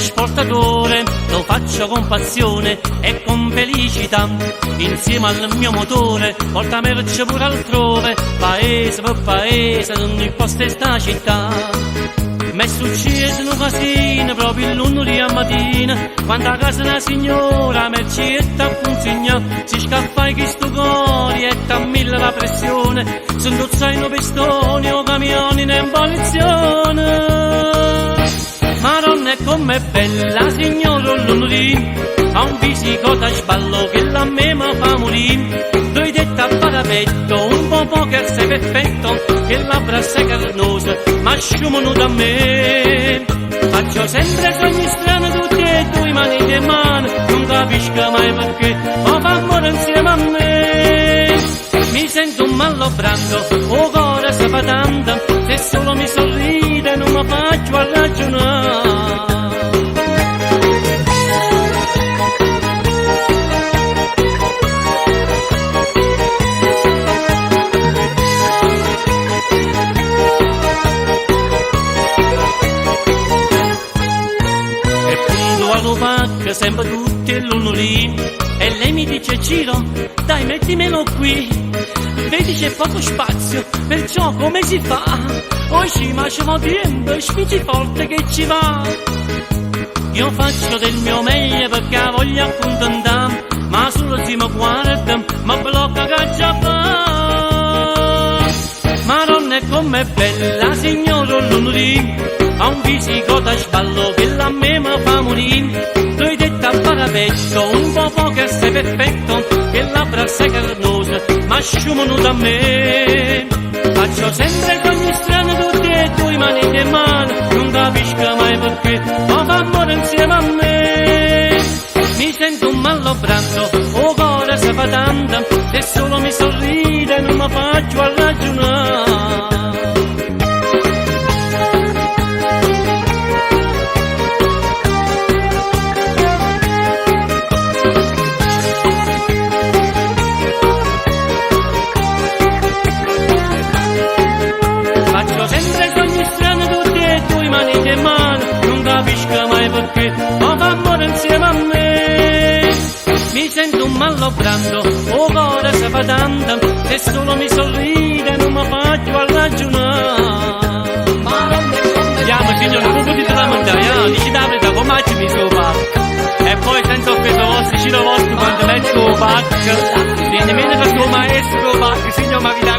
trasportatore, lo faccio con passione e con felicità. Insieme al mio motore porta merce pure altrove, paese per paese, in ogni posto in sta città. M'è successo un casino proprio il lunedì a mattina, quando a casa una signora mercietta a consegna, si scappa in questo cuore e t'ammilla la pressione, sono zaino pistoni o camioni in abolizione. Madonna, è com'è bella signora il lunedì, ha un fisico da sballo che la me mi fa morire. Due detta a parapetto, un po' poker sei perfetto, che labbra sei carnosa, ma sciumano da me. Faccio sempre sogni strani tutti e due mani in mano, non capisco mai perché, ma fa amore insieme a me. Mi sento un mallobrando, o cuore si fa tanto, se solo mi sorride non mi faccio a ragionare. Che sembra tutti il lunedì e lei mi dice Ciro, dai mettimelo qui, vedi c'è poco spazio, perciò come si fa? Poi ci facciamo tempo, spingi forte che ci va. Io faccio del mio meglio perché voglio accontentare, ma solo se mi guarda mi blocca che già fa. Madonna, è com'è bella signora il lunedì, ha un fisico da sballo che la me mi fa morire. Due detta a parapetto, un po' poker sei perfetto, che labbra sei carnosa, ma sciumano da me. Faccio sempre cogni strani tutti e due mani in mano, non capisco mai perché, ma fa amore insieme a me. Mi sento un mallobrando, o cuore si fa tanto, se solo mi sorride non mi faccio a ragionare. Sempre sogni strani tutti e due mani in mano, non capisco mai perché, ma fa amore insieme a me. Mi sento un mallobrando, o cuore si fa tanto, se solo mi sorride non mi faccio a ragionare. Andiamo signore, non potete lamentare, dici la verità, come ci mi sono fatto. E poi senza offesa vostra, ci lo vostro quando metto pacca, viene meno che tuo maestro pacca, signor Maria.